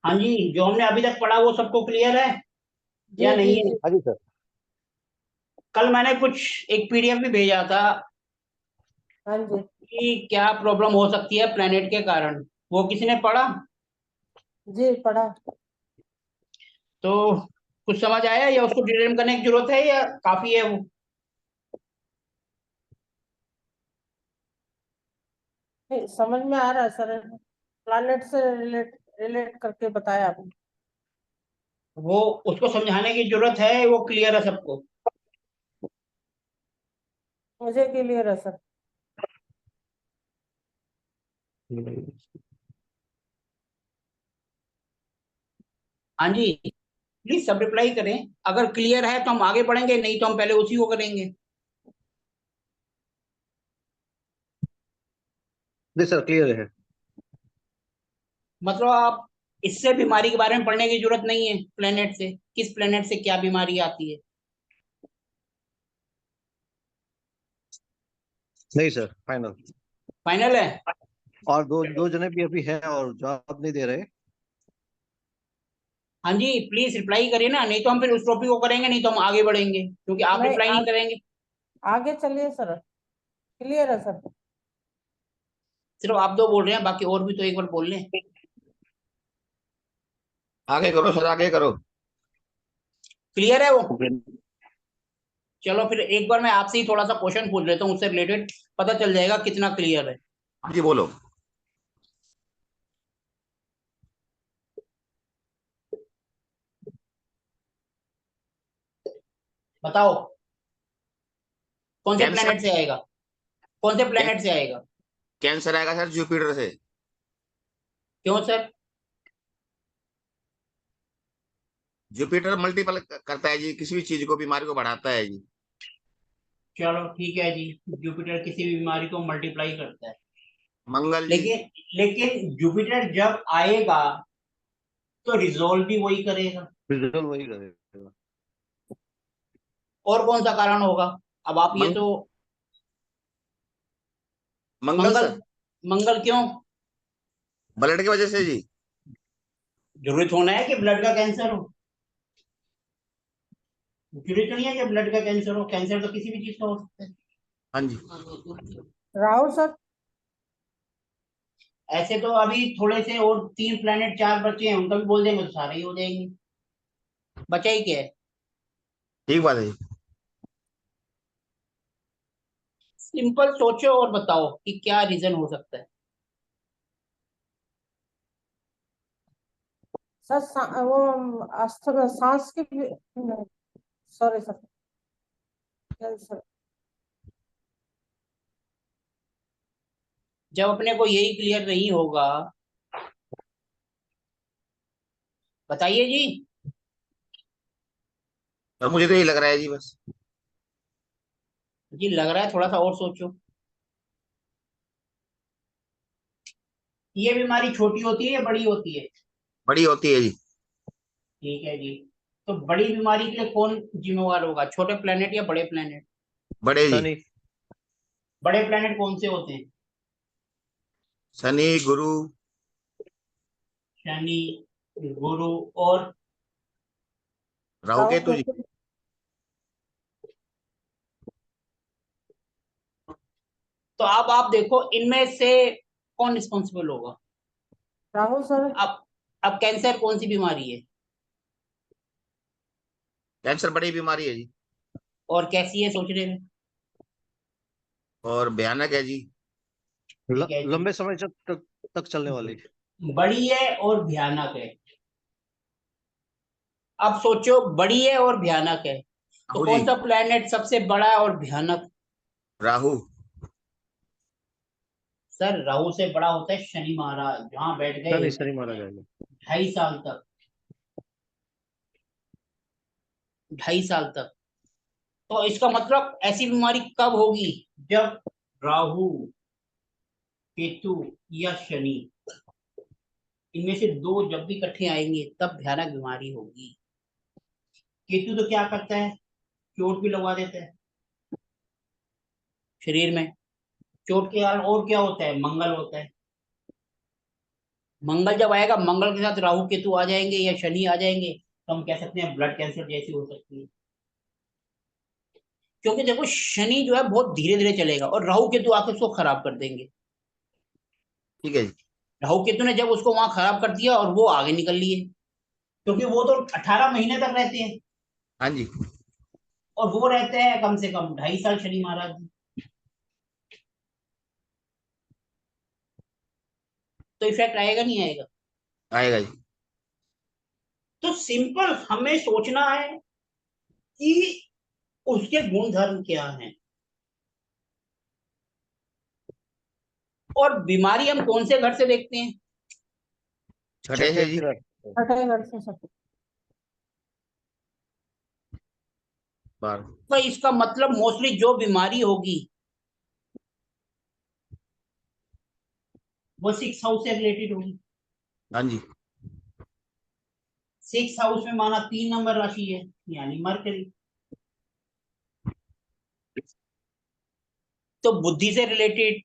हाँ जी, जो हमने अभी तक पढ़ा वो सबको क्लियर है जी या जी नहीं है? जी। हाँ जी सर। कल मैंने कुछ एक पीडीएफ भी भेजा था हाँ जी कि क्या प्रॉब्लम हो सकती है प्लेनेट के कारण। वो किसी ने पढ़ा? जी पढ़ा। तो कुछ समझ आया या उसको डिटेल करने की जरूरत है या काफी है वो? नहीं, समझ में आ रहा है सर। प्लैनेट से रिलेट रिलेट करके बताया आपने। वो उसको समझाने की जरूरत है, वो क्लियर है सबको? मुझे क्लियर है सर। हाँ जी, प्लीज सब रिप्लाई करें। अगर क्लियर है तो हम आगे बढ़ेंगे, नहीं तो हम पहले उसी को करेंगे। जी सर, क्लियर है। मतलब आप इससे बीमारी के बारे में पढ़ने की जरूरत नहीं है, प्लेनेट से किस प्लेनेट से क्या बीमारी आती है। नहीं सर, फाइनल। फाइनल है? और दो दो जने भी अभी हैं और जवाब नहीं दे रहे। हाँ जी, प्लीज रिप्लाई करिए ना, नहीं तो हम फिर उस टॉपिक को करेंगे, नहीं तो हम आगे बढ़ेंगे क्योंकि आप नहीं, रिप्लाई नहीं करेंगे। आगे चलिए सर। क्लियर है सर। सिर्फ आप दो बोल रहे हैं, बाकी और भी तो एक बार बोल लें। आगे करो सर, आगे करो। क्लियर है वो? चलो फिर एक बार मैं आपसे ही थोड़ा सा क्वेश्चन पूछ लेता हूँ उससे रिलेटेड, पता चल जाएगा कितना क्लियर है। हाँ जी बोलो। बताओ, कौन से कैंसर। प्लेनेट से आएगा? कौन से कैं, प्लेनेट से आएगा? कैंसर आएगा सर जुपिटर से। क्यों सर? जुपिटर मल्टीपल करता है जी, किसी भी चीज को, बीमारी को बढ़ाता है जी। चलो ठीक है जी, जुपिटर किसी भी बीमारी को मल्टीप्लाई करता है। मंगल जी। लेकिन लेकिन जुपिटर जब आएगा तो रिजोल्व भी वही करेगा। रिजल्ट वही करेगा। और कौन सा कारण होगा? अब आप ये मंग, तो। मंगल मंगल? सर। मंगल क्यों? ब्लड की वजह से जी। जरूरी थोड़ा है कि ब्लड का कैंसर हो। जरूरी तो नहीं है कि ब्लड का कैंसर हो, कैंसर तो किसी भी चीज का हो सकता है। हाँ जी। राहुल सर। ऐसे तो अभी थोड़े से और तीन प्लेनेट चार बचे हैं, उनका भी बोल देंगे तो सारे ही हो जाएंगे। बचा ही क्या है? ठीक बात है जी। सिंपल सोचो और बताओ कि क्या रीजन हो सकता है। सर वो सांस की। Sorry sir. कैंसर। जब अपने को यही क्लियर नहीं होगा, बताइए जी। और मुझे तो यही लग रहा है जी बस। जी लग रहा है, थोड़ा सा और सोचो। ये बीमारी छोटी होती है या बड़ी होती है? बड़ी होती है जी। ठीक है जी। तो बड़ी बीमारी के लिए कौन जिम्मेवार होगा, छोटे प्लेनेट या बड़े प्लेनेट? बड़े जी। शनि। बड़े प्लेनेट कौन से होते हैं? शनि, गुरु। शनि, गुरु और? राहु राहुल केतु जी। केतु। तो अब आप देखो इनमें से कौन रिस्पॉन्सिबल होगा। राहुल सर। अब कैंसर कौन सी बीमारी है? कैंसर बड़ी बीमारी है जी। और कैसी है सोचने में? और भयानक है जी। ठीक है जी। लंबे समय तक चलने वाली। बड़ी है और भयानक है। अब सोचो, बड़ी है और भयानक है, तो राहु जी। कौन सा प्लेनेट सबसे बड़ा है और भयानक? राहु। सर राहु से बड़ा होता है शनि महाराज, जहां बैठ गए शनि शनि मारा जाएगा। 2.5 साल तक। 2.5 साल तक। तो इसका मतलब ऐसी बीमारी कब होगी? जब राहु, केतु या शनि, इनमें से दो जब भी इकट्ठे आएंगे तब भयानक बीमारी होगी। केतु तो क्या करता है? चोट भी लगवा देता है शरीर में। चोट के कारण और क्या होता है? मंगल होता है। मंगल जब आएगा, मंगल के साथ राहु केतु आ जाएंगे या शनि आ जाएंगे, तो हम कह सकते हैं ब्लड कैंसर जैसी हो सकती है। क्योंकि देखो शनि जो है बहुत धीरे धीरे चलेगा और राहु केतु आके उसको खराब कर देंगे। ठीक है जी। राहु केतु ने जब उसको वहां खराब कर दिया और वो आगे निकल लिए, क्योंकि वो तो 18 महीने तक रहते हैं हाँ जी। और वो रहते हैं कम से कम 2.5 साल शनि महाराज जी। तो इफेक्ट आएगा नहीं आएगा? आएगा जी। तो सिंपल हमें सोचना है कि उसके गुण धर्म क्या हैं और बीमारी हम कौन से घर से देखते हैं। छठे से जी। छठे घर से सब। बार। तो इसका मतलब मोस्टली जो बीमारी होगी वो 6 हाउस से रिलेटेड होगी। हाँ जी। 6 हाउस में माना 3 नंबर राशि है, यानी मरकरी। तो बुद्धि से रिलेटेड,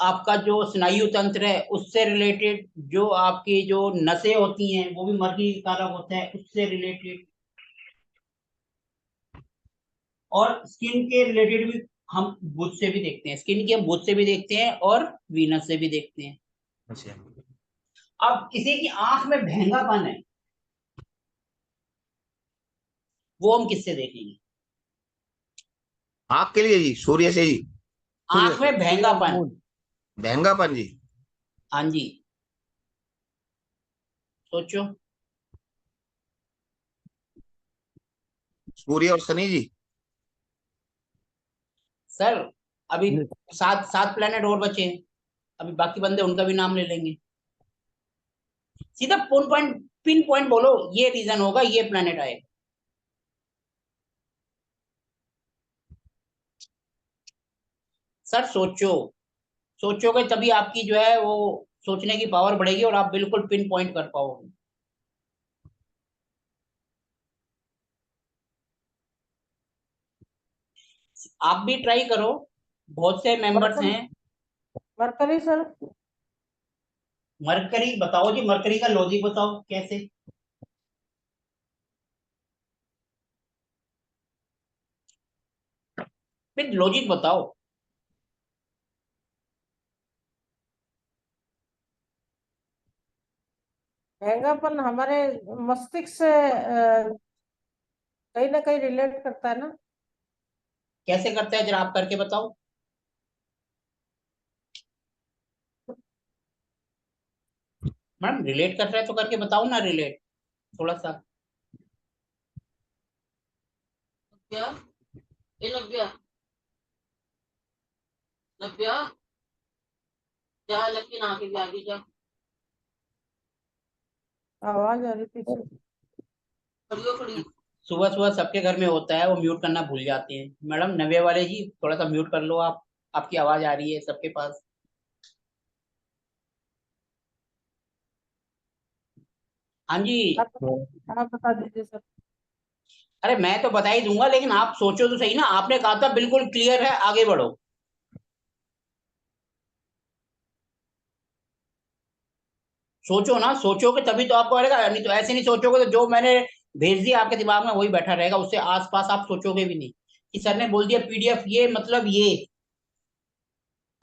आपका जो स्नायु तंत्र है उससे रिलेटेड, जो आपकी जो नसें होती हैं वो भी मरकरी कारक होता है, उससे रिलेटेड। और स्किन के रिलेटेड भी हम बुध से भी देखते हैं, स्किन की हम बुध से भी देखते हैं और वीनस से भी देखते हैं। अच्छा। अब किसी की आंख में भेंगापन है, वो हम किससे देखेंगे? आँख के लिए जी सूर्य से जी। सूर्य आंख से, में सूर्य और भेंगापन। मून। महंगापन जी। हाँ जी, सोचो। सूर्य और शनि जी। सर अभी नहीं, 7 7 प्लेनेट और बचे हैं, अभी बाकी बंदे उनका भी नाम ले लेंगे। सीधा पिन पॉइंट बोलो, ये रीजन होगा, ये प्लेनेट आएगा। सर सोचो, सोचोगे तभी आपकी जो है वो सोचने की पावर बढ़ेगी और आप बिल्कुल पिन पॉइंट कर पाओगे। आप भी ट्राई करो, बहुत से मेंबर्स मरकरी, हैं। Mercury sir. मरकरी बताओ जी, मरकरी का लॉजिक बताओ कैसे। फिर लॉजिक बताओ। महंगापन हमारे मस्तिष्क से कहीं ना कहीं रिलेट करता है ना। कैसे करते हैं जरा आप करके बताओ। मैडम रिलेट कर रहे हैं तो करके बताओ ना, रिलेट थोड़ा सा। नव्या ए नव्या नव्या जा लकी ना के आगे जा आवाज आ रही पीछे। खड़ियो खड़ी सुबह सुबह सबके घर में होता है, वो म्यूट करना भूल जाते हैं। मैडम नवे वाले जी थोड़ा सा म्यूट कर लो आप, आपकी आवाज आ रही है सबके पास। हाँ जी। आप बता दीजिए सर। अरे मैं तो बता ही दूंगा, लेकिन आप सोचो तो सही ना, आपने कहा था बिल्कुल क्लियर है, आगे बढ़ो। सोचो ना, सोचोगे तभी तो आपको आएगा, नहीं तो ऐसे नहीं सोचोगे तो जो मैंने भेज दिया आपके दिमाग में वही बैठा रहेगा, उससे आसपास आप सोचोगे भी नहीं कि सर ने बोल दिया पीडीएफ ये मतलब ये।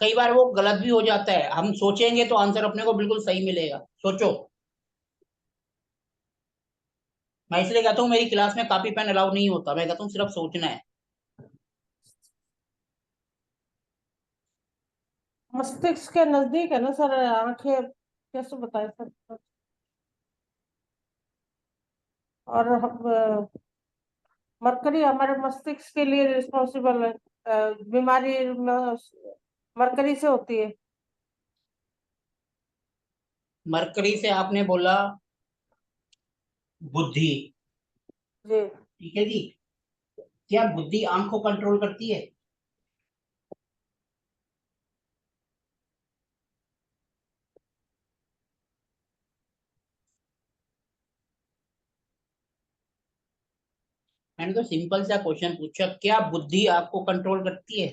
कई बार वो गलत भी हो जाता है, हम सोचेंगे तो आंसर अपने को बिल्कुल सही मिलेगा। सोचो। मैं इसलिए कहता हूँ मेरी क्लास में कॉपी पेन अलाउ नहीं होता, मैं कहता हूँ सिर्फ सोचना है। मस्तिष्क के नजदीक है ना सर आंखें, कैसे बताए सर। और मरकरी हमारे मस्तिष्क के लिए रिस्पॉन्सिबल है। बीमारी मरकरी से होती है। मरकरी से आपने बोला बुद्धि, जी। ठीक है जी। क्या बुद्धि आंख को कंट्रोल करती है? मैंने तो सिंपल सा क्वेश्चन पूछा, क्या बुद्धि आपको कंट्रोल करती है?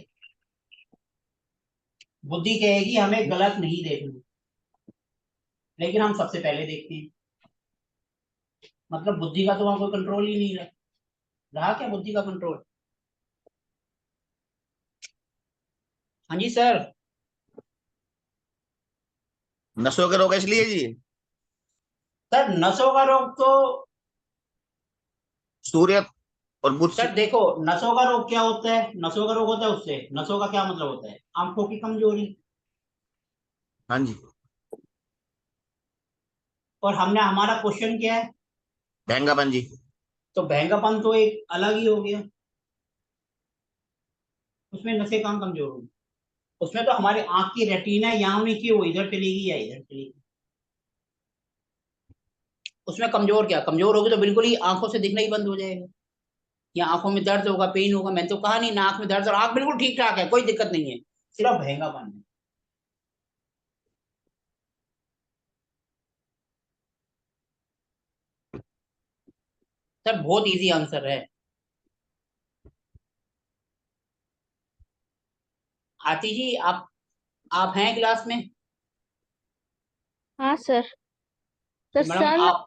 बुद्धि कहेगी हमें गलत नहीं देखना। लेकिन हम सबसे पहले देखते हैं। मतलब बुद्धि का तो वहां कोई कंट्रोल ही नहीं रहा। रहा क्या बुद्धि का कंट्रोल? हाँ जी सर। नसों के रोग इसलिए जी सर नसों का रोग तो, सूर्य और बुध सर देखो, नसों का रोग क्या होता है? नसों का रोग होता है उससे, नसों का क्या मतलब होता है? आंखों की कमजोरी। हाँ जी और हमने, हमारा क्वेश्चन क्या है? भैंगापन जी। तो बहंगापन तो एक अलग ही हो गया। उसमें नसें कहाँ कमजोर होगी? उसमें तो हमारी आंख की रेटिना यहाँ नहीं कि वो इधर चलेगी या इधर चलेगी। उसमें कमजोर क्या, कमजोर होगी तो बिल्कुल ही आंखों से दिखना ही बंद हो जाएगा, या आंखों में दर्द होगा, पेन होगा। मैंने तो कहा नहीं ना, आंख में दर्द, और आंख बिल्कुल ठीक ठाक है, कोई दिक्कत नहीं है, सिर्फ बहंगापन है। सर बहुत इजी आंसर है। आती जी, आप हैं क्लास में? हाँ सर। तो सर मैडम आप,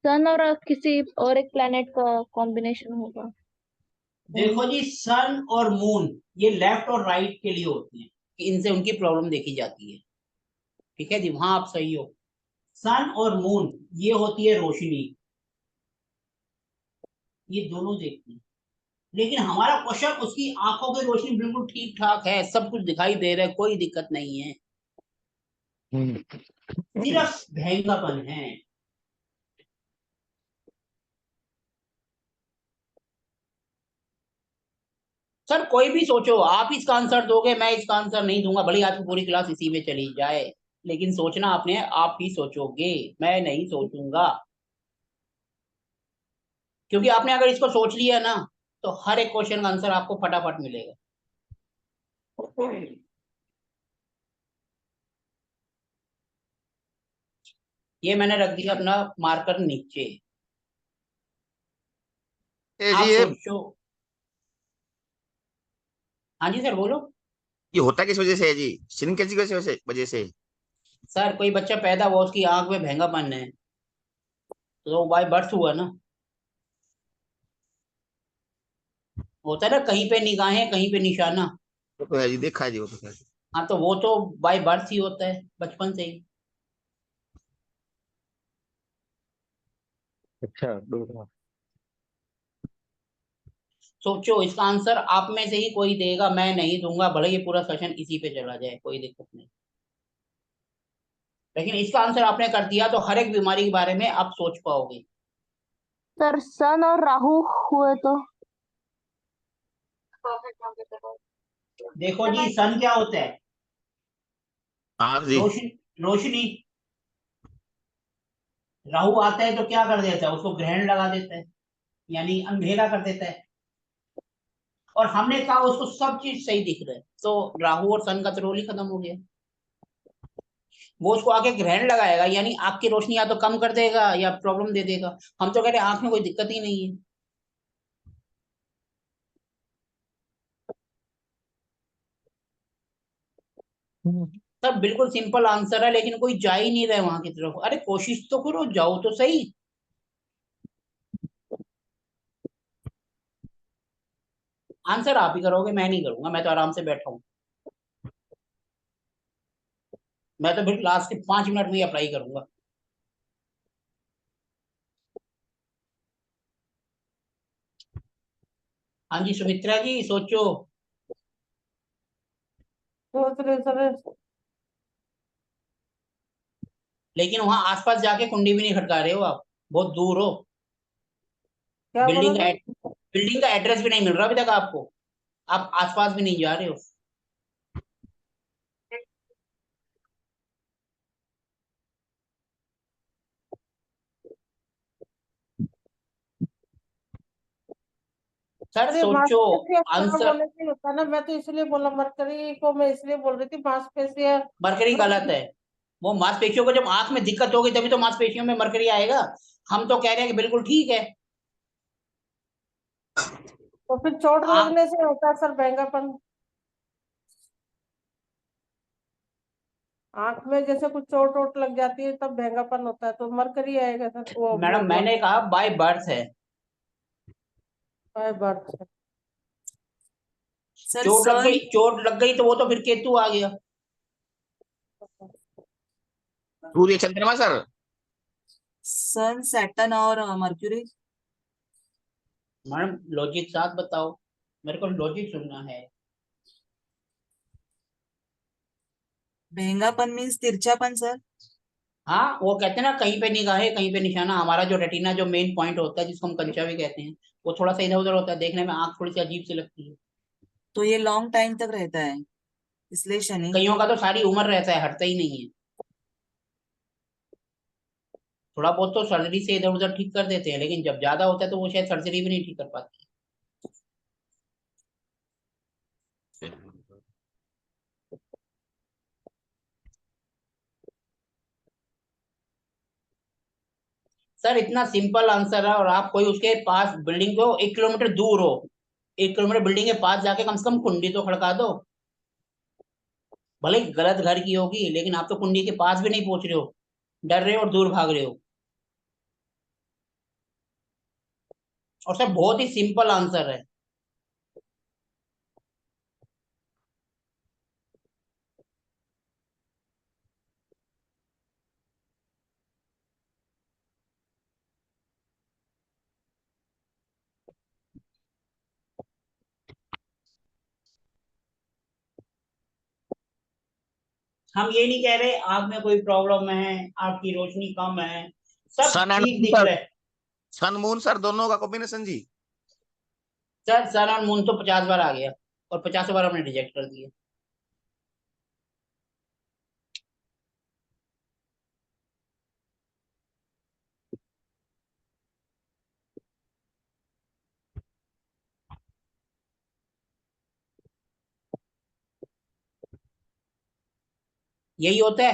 सन और किसी और एक प्लेनेट का कॉम्बिनेशन होगा। देखो जी, सन और मून ये लेफ्ट और राइट के लिए होते हैं, कि इनसे उनकी प्रॉब्लम देखी जाती है। ठीक है जी, वहां आप सही हो। सन और मून ये होती है रोशनी, ये दोनों देखते हैं। लेकिन हमारा क्वेश्चन, उसकी आंखों की रोशनी बिल्कुल ठीक ठाक है, सब कुछ दिखाई दे रहा है, कोई दिक्कत नहीं है, सिर्फ भयंकरपन है। सर कोई भी सोचो, आप इसका आंसर दोगे, मैं इसका आंसर नहीं दूंगा, भले आपकी पूरी क्लास इसी में चली जाए, लेकिन सोचना आपने, आप ही सोचोगे, मैं नहीं सोचूंगा। क्योंकि आपने अगर इसको सोच लिया ना, तो हर एक क्वेश्चन का आंसर आपको फटाफट मिलेगा। ये मैंने रख दिया अपना मार्कर नीचे। जी आप ये सोचो। हाँ जी सर बोलो। ये होता किस वजह से है जी, श्रिंकेज की वजह से। सर कोई बच्चा पैदा हुआ, उसकी आंख में भेंगापन है, तो वो बाय बर्थ हुआ ना। होता है ना, कहीं पे निगाहें कहीं पे निशाना। वो तो है जी, देखा है जी वो तो खैर। हाँ, तो वो तो बाय बर्थ ही होता है, बचपन से ही। अच्छा दो। सोचो, इसका आंसर आप में से ही कोई देगा, मैं नहीं दूंगा, भले ये पूरा सेशन इसी पे चला जाए, कोई दिक्कत नहीं। लेकिन इसका आंसर आपने कर दिया तो हर एक बीमारी के बारे में आप सोच पाओगे। सर सन और राहु हुए तो। देखो जी, सन क्या होता है? हाँ जी। रोशनी, रोशनी। राहु आता है तो क्या कर देता है? उसको ग्रहण लगा देता है, यानी अंधेरा कर देता है। और हमने कहा उसको सब चीज सही दिख रहा है, तो राहु और सन का तो रोल ही खत्म हो गया। वो उसको आके ग्रहण लगाएगा, यानी आंख की रोशनी या तो कम कर देगा या प्रॉब्लम दे देगा। हम तो कह रहे हैं आंख में कोई दिक्कत ही नहीं है। सब बिल्कुल सिंपल आंसर है, लेकिन कोई जा ही नहीं रहा है वहां की तरफ। अरे कोशिश तो करो, जाओ तो सही। आंसर आप ही करोगे, मैं नहीं करूंगा, मैं तो आराम से बैठा हूँ। मैं तो फिर लास्ट के 5 मिनट में ही अप्लाई करूंगा। हाँ जी सुमित्रा जी, सोचो। सोच रहे सर। लेकिन वहां आसपास जाके कुंडी भी नहीं खटका रहे हो आप, बहुत दूर हो। क्या बिल्डिंग बोलोगे? का बिल्डिंग का एड्रेस भी नहीं मिल रहा अभी तक आपको, आप आसपास भी नहीं जा रहे हो। सर अरे सोचो मांसपेशियां क्या आंसर। बोले थे होता ना, मैं तो इसलिए बोला मरकरी को, मैं इसलिए बोल रही थी मांसपेशियां। मरकरी गलत है। वो मांसपेशियों को जब आंख में दिक्कत होगी तभी तो मांसपेशियों में मरकरी आएगा। हम तो कह रहे हैं कि बिल्कुल ठीक है। तो फिर चोट आंख, लगने से होता है सर महंगापन। आंख में जैसे कुछ चोट वोट लग जाती है तब भैंगापन होता है, तो मरकरी आएगा सर, वो मैडम मैंने कहा बाय बर्थ है। बाय बर्थ है। सर सन चोट लग गई तो वो तो फिर केतु आ गया। सूर्य चंद्रमा सर। सन सैटर्न और मर्क्यूरी। मैडम लॉजिक साथ बताओ, मेरे को लॉजिक सुनना है। भेंगापन मीन्स तिरछापन सर। हाँ, वो कहते हैं ना, कहीं पे निगाहें कहीं पे निशाना। हमारा जो रेटिना जो मेन पॉइंट होता है जिसको हम कंचा भी कहते हैं, वो थोड़ा सा इधर उधर होता है, देखने में आंख थोड़ी सी अजीब सी लगती है। तो ये लॉन्ग टाइम तक रहता है, इसलिए शनि। कईयों का तो सारी उम्र रहता है, हटता ही नहीं है। थोड़ा बहुत तो सर्जरी से इधर उधर ठीक कर देते हैं, लेकिन जब ज्यादा होता है तो वो शायद सर्जरी भी नहीं ठीक कर पाती। सर इतना सिंपल आंसर है, और आप कोई उसके पास बिल्डिंग को 1 किलोमीटर दूर हो, 1 किलोमीटर बिल्डिंग के पास जाके कम से कम कुंडी तो खड़का दो। भले ही गलत घर की होगी, लेकिन आप तो कुंडी के पास भी नहीं पहुंच रहे हो, डर रहे हो और दूर भाग रहे हो। और सर बहुत ही सिंपल आंसर है। हम ये नहीं कह रहे आंख में कोई प्रॉब्लम है, आपकी रोशनी कम है, सब सन एंड ठीक मून दिख सर। रहा है। सन मून सर दोनों का कॉम्बिनेशन जी। सर सन और मून तो 50 बार आ गया, और 50 बार हमने रिजेक्ट कर दिया। यही होता है,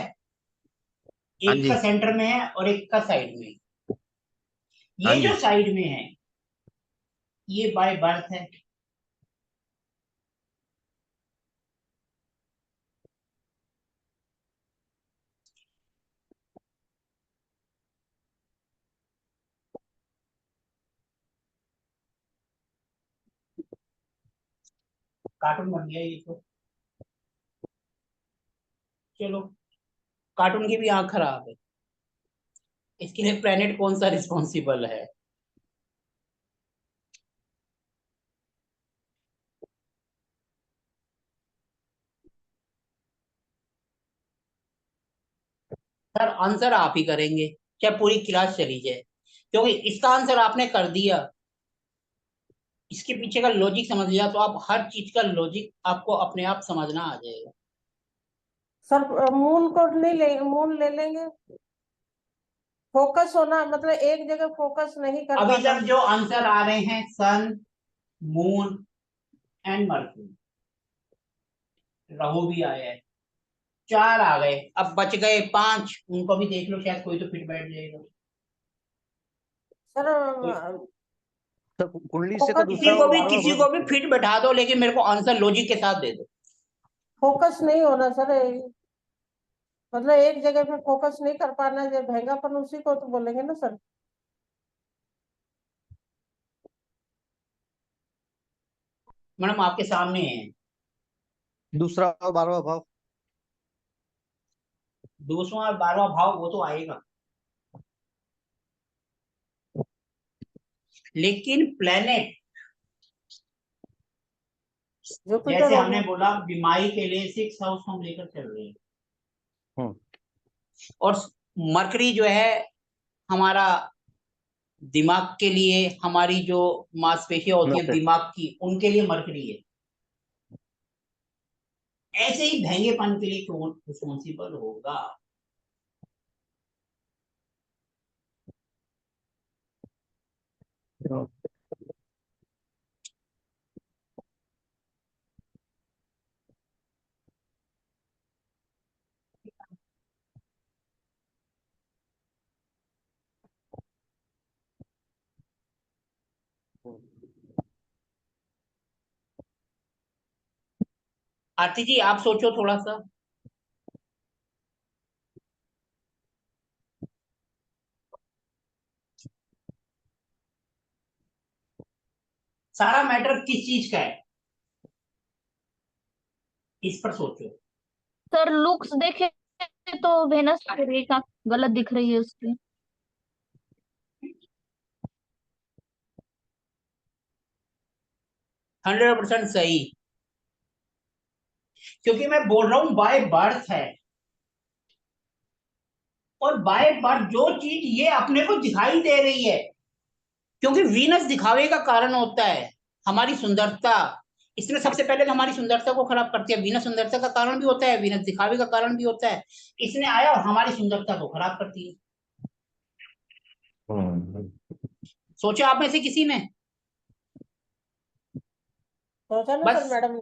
हाँ एक जी। का सेंटर में है और एक का साइड में। हाँ ये जो जी। साइड में है ये बाय बर्थ है। कार्टून बन गया ये तो। चलो, कार्टून की भी आंख खराब है, इसके लिए प्लेनेट कौन सा रिस्पॉन्सिबल है? सर आंसर आप ही करेंगे, चाहे पूरी क्लास चली जाए, क्योंकि इसका आंसर आपने कर दिया। इसके पीछे का लॉजिक समझ लिया तो आप हर चीज का लॉजिक आपको अपने आप समझना आ जाएगा। सर मून को नहीं ले, मून ले लेंगे। फोकस होना मतलब एक जगह फोकस नहीं कर अभी पाना। तक जो आंसर आ रहे हैं सन, मून एंड मर्क्यूरी, राहु भी आया है, 4 आ गए, अब बच गए 5, उनको भी देख लो, शायद कोई तो फिट बैठ जाएगा। सर कोई सर कुंडली से का फोकस दूसरा और बारहवां किसी भाव। को भी फिट बैठा दो, लेकिन मेरे को आंसर लॉजिक के साथ दे दो। फोकस नहीं होना सर, मतलब एक जगह पे फोकस नहीं कर पाना, जब भैंगापन उसी को तो बोलेंगे ना सर। मैडम आपके सामने है, दूसरा और 12वां भाव। दूसरा और 12वां भाव वो तो आएगा, लेकिन प्लेनेट, जुपिटर जैसे हो हमने गया। बोला बीमारी के लिए 6 हाउस हम लेकर चल रहे हैं, हम्म। और मरकरी जो है हमारा दिमाग के लिए, हमारी जो मांसपेशियां होती हैं नमस्ते। दिमाग की, उनके लिए मरकरी है। ऐसे ही भैंगेपन के लिए कौन रिस्पॉन्सिबल होगा? आरती जी आप सोचो थोड़ा सा। सारा मैटर किस चीज का है, इस पर सोचो। सर लुक्स देखे तो वेनस का गलत दिख रही है उसकी। 100% सही, क्योंकि मैं बोल रहा हूं बाय बर्थ है, और बाय बर्थ जो चीज ये अपने को दिखाई दे रही है, क्योंकि वीनस दिखावे का कारण होता है, हमारी सुंदरता। इसने सबसे पहले तो हमारी सुंदरता को खराब करती है। वीनस सुंदरता का कारण भी होता है, वीनस दिखावे का कारण भी होता है। इसने आया और हमारी सुंदरता को खराब करती है। सोचा आप में से किसी ने? सोचा ना सर बस मैडम।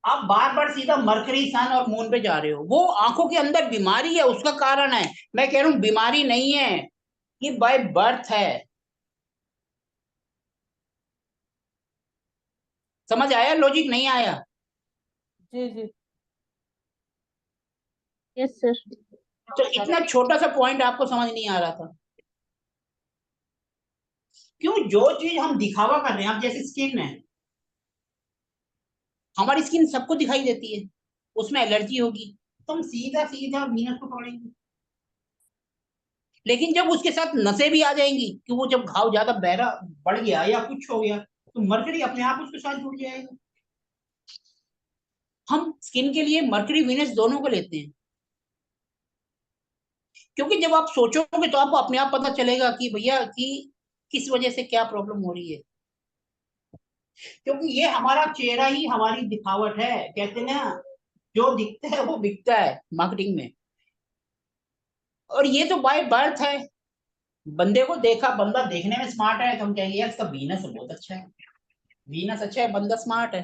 आप बार बार सीधा मरकरी, सन और मून पे जा रहे हो। वो आंखों के अंदर बीमारी है, उसका कारण है। मैं कह रहा हूं बीमारी नहीं है, ये बाय बर्थ है। समझ आया लॉजिक? नहीं आया? जी जी। Yes sir. तो इतना छोटा सा पॉइंट आपको समझ नहीं आ रहा था? क्यों? जो चीज हम दिखावा कर रहे हैं, आप जैसे स्किन है, हमारी स्किन सबको दिखाई देती है, उसमें एलर्जी होगी तो हम सीधा सीधा वीनस को पकड़ेंगे। लेकिन जब उसके साथ नसें भी आ जाएंगी, कि वो जब घाव ज्यादा बहरा बढ़ गया या कुछ हो गया, तो मरकरी अपने आप उसके साथ जुड़ जाएगा। हम स्किन के लिए मरकरी वीनस दोनों को लेते हैं, क्योंकि जब आप सोचोगे तो आपको अपने आप पता चलेगा कि भैया कि किस वजह से क्या प्रॉब्लम हो रही है। क्योंकि ये हमारा चेहरा ही हमारी दिखावट है। कहते हैं ना, जो दिखता है वो बिकता है मार्केटिंग में। और ये तो बाय बर्थ है। बंदे को देखा, बंदा देखने में स्मार्ट है तो हम कहेंगे यार इसका वीनस बहुत अच्छा है, वीनस अच्छा है, बंदा स्मार्ट है।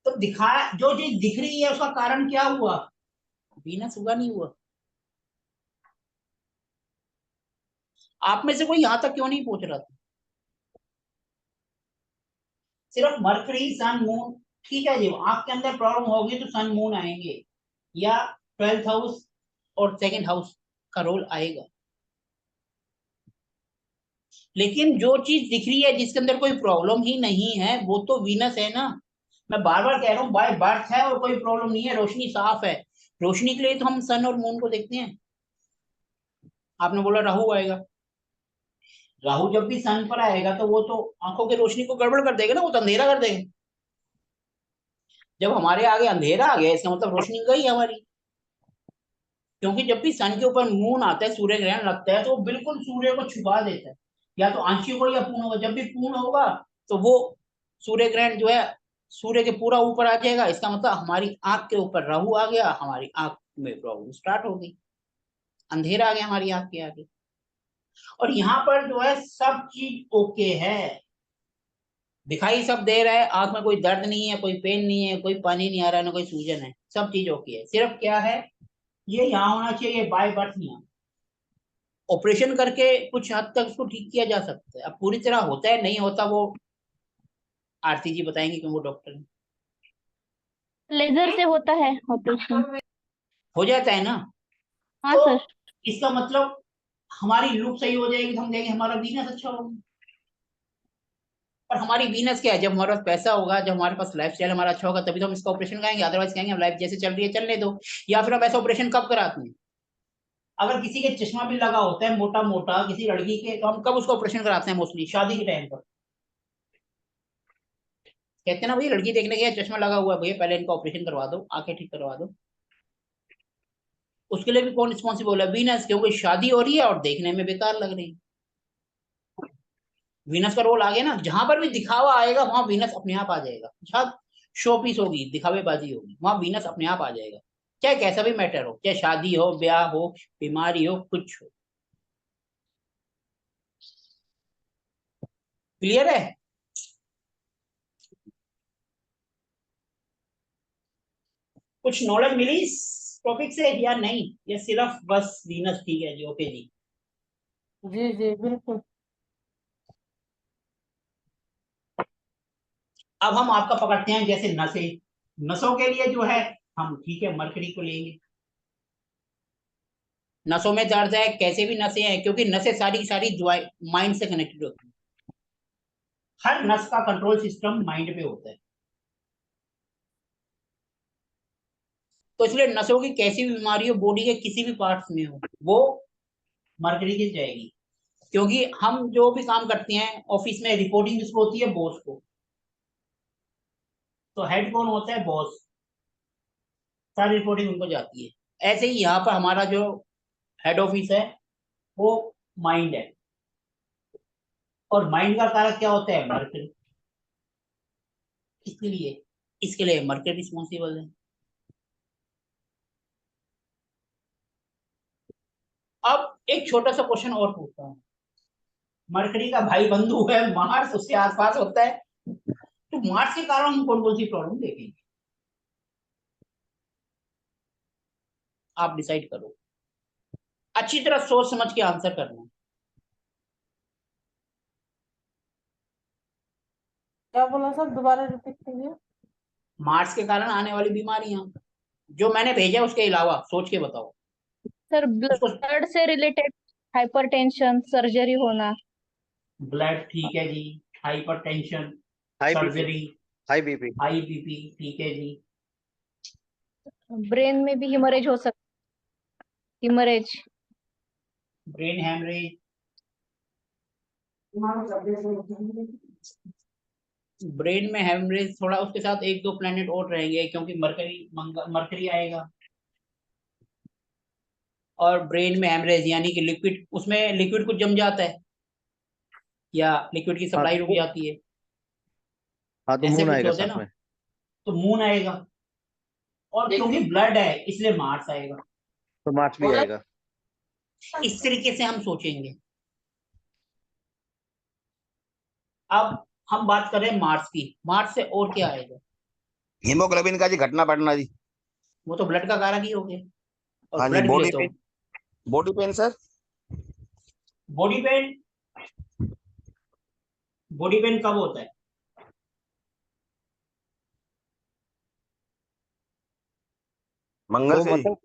तो दिखा, जो चीज दिख रही है उसका कारण क्या हुआ? वीनस हुआ, नहीं हुआ? आप में से कोई यहां तक क्यों नहीं पहुंच रहा था? सिर्फ मरकरी, सन, मून, ठीक है जी, आपके अंदर प्रॉब्लम होगी तो सन मून आएंगे, या 12th हाउस और सेकंड हाउस का रोल आएगा। लेकिन जो चीज दिख रही है, जिसके अंदर कोई प्रॉब्लम ही नहीं है, वो तो वीनस है ना। मैं बार बार कह रहा हूँ बाय बर्थ है और कोई प्रॉब्लम नहीं है, रोशनी साफ है। रोशनी के लिए तो हम सन और मून को देखते हैं। आपने बोला राहु आएगा, राहु जब भी सन पर आएगा तो वो तो आंखों की रोशनी को गड़बड़ कर देगा ना, वो तो अंधेरा कर देगा। जब हमारे आगे अंधेरा आ गया, इसका मतलब रोशनी गई हमारी। क्योंकि जब भी सन के ऊपर मून आता है, सूर्य ग्रहण लगता है, तो वो बिल्कुल सूर्य को छुपा देता है। या तो आंशिक हो या पूर्ण होगा। जब भी पूर्ण होगा तो वो सूर्य ग्रहण जो है सूर्य के पूरा ऊपर आ जाएगा। इसका मतलब हमारी आंख के ऊपर राहु आ गया, हमारी आंख में प्रॉब्लम स्टार्ट हो गई, अंधेरा आ गया हमारी आंख के आगे। और यहाँ पर जो है सब चीज ओके है, दिखाई सब दे रहा है, आंख में कोई दर्द नहीं है, कोई पेन नहीं है, कोई पानी नहीं आ रहा है, ना कोई सूजन है, सब चीज ओके है। सिर्फ क्या है, ये यहाँ होना चाहिए, बाय बर्थ नहीं। ऑपरेशन करके कुछ हद तक उसको ठीक किया जा सकता है। अब पूरी तरह होता है नहीं होता, वो आरती जी बताएंगे क्यों, वो डॉक्टर है। लेजर से होता है ऑपरेशन। हो जाता है ना? हाँ तो सर। इसका मतलब हमारी लुक सही हो जाएगी तो हम देखेंगे हमारा वीनस अच्छा होगा। और हमारी वीनस क्या है, जब हमारे पास पैसा होगा, जब हमारे पास लाइफ स्टाइल हमारा अच्छा होगा, तभी तो हम इसका ऑपरेशन कराएंगे। अदरवाइज कहेंगे हम लाइफ जैसे चल रही है चलने दो। या फिर हम ऐसा ऑपरेशन कब कराते हैं? अगर किसी के चश्मा भी लगा होता है मोटा मोटा किसी लड़की के, तो हम कब उसका ऑपरेशन कराते हैं? मोस्टली शादी के टाइम पर। कहते हैं ना भैया लड़की देखने गया चश्मा लगा हुआ है, भैया पहले इनका ऑपरेशन करवा दो, आंखें ठीक करवा दो। उसके लिए भी कौन रिस्पॉन्सिबल है? वीनस, क्योंकि शादी हो रही है और देखने में बेकार लग रही है। वीनस का रोल आ गया ना, जहां पर भी दिखावा आएगा वहां वीनस अपने आप आ जाएगा। जहां शो पीस होगी, दिखावेबाजी होगी, वहां वीनस अपने आप आ जाएगा। चाहे कैसा भी मैटर हो, चाहे शादी हो, ब्याह हो, बीमारी हो, कुछ हो। क्लियर है? कुछ नॉलेज मिली इस टॉपिक से या नहीं? या सिर्फ बस वीनस ठीक है जी, ओके जी। जी जी बिल्कुल। अब हम आपका पकड़ते हैं जैसे नसें। नसों के लिए जो है हम ठीक है मरकरी को लेंगे। नसों में दर्द है, कैसे भी नसें हैं, क्योंकि नसें सारी की सारी माइंड से कनेक्टेड होती हैं। हर नस का कंट्रोल सिस्टम माइंड पे होता है। तो इसलिए नसों की कैसी भी बीमारी हो, बॉडी के किसी भी पार्ट्स में हो, वो मरकरी की जाएगी। क्योंकि हम जो भी काम करते हैं ऑफिस में, रिपोर्टिंग किसको होती है? बॉस को। तो हेड कौन होता है? बॉस। सारी रिपोर्टिंग उनको जाती है। ऐसे ही यहाँ पर हमारा जो हेड ऑफिस है वो माइंड है, और माइंड का कारक क्या होता है? मरकरी। इसके लिए मरकरी रिस्पॉन्सिबल है। अब एक छोटा सा क्वेश्चन और पूछता हूँ। मरकरी का भाई बंधु है मार्स, उसके आसपास होता है, तो मार्स के कारण हम कौन कौन सी प्रॉब्लम देखेंगे? आप डिसाइड करो, अच्छी तरह सोच समझ के आंसर करना। क्या बोला सर, दोबारा रिपीट कीजिए। मार्स के कारण आने वाली बीमारियां, जो मैंने भेजा है उसके अलावा सोच के बताओ सर उसको। ब्लड से रिलेटेड हाइपरटेंशन, सर्जरी होना। ब्लड, ठीक है जी। Hypertension, high BP. Surgery, high BP. High BP, ठीक है जी। ब्रेन में भी हिमरेज हो सकता, हिमरेज। ब्रेन हेमरेज, ब्रेन में हेमरेज, थोड़ा उसके साथ एक दो प्लेनेट और रहेंगे, क्योंकि मरकरी आएगा। और ब्रेन में हेमरेज यानी कि लिक्विड, उसमें लिक्विड कुछ जम जाता है, या लिक्विड की हाँ सप्लाई रुक तो जाती है, हाँ तो ऐसे मून कुछ आएगा होता है साथ ना। में। तो मून आएगा, और क्योंकि ब्लड है इसलिए मार्स आएगा। तो मार्च भी आएगा। इस तरीके से हम सोचेंगे। अब हम बात करें मार्स की, मार्स से और क्या आएगा? हीमोग्लोबिन का जी घटना बढ़ना जी। वो तो ब्लड का कारक ही हो गया, और हाँ जी, ब्लड भी है बॉडी तो। Pain. Body pain sir. Body pain, body pain कब होता है? मंगल वो से जी। मतलब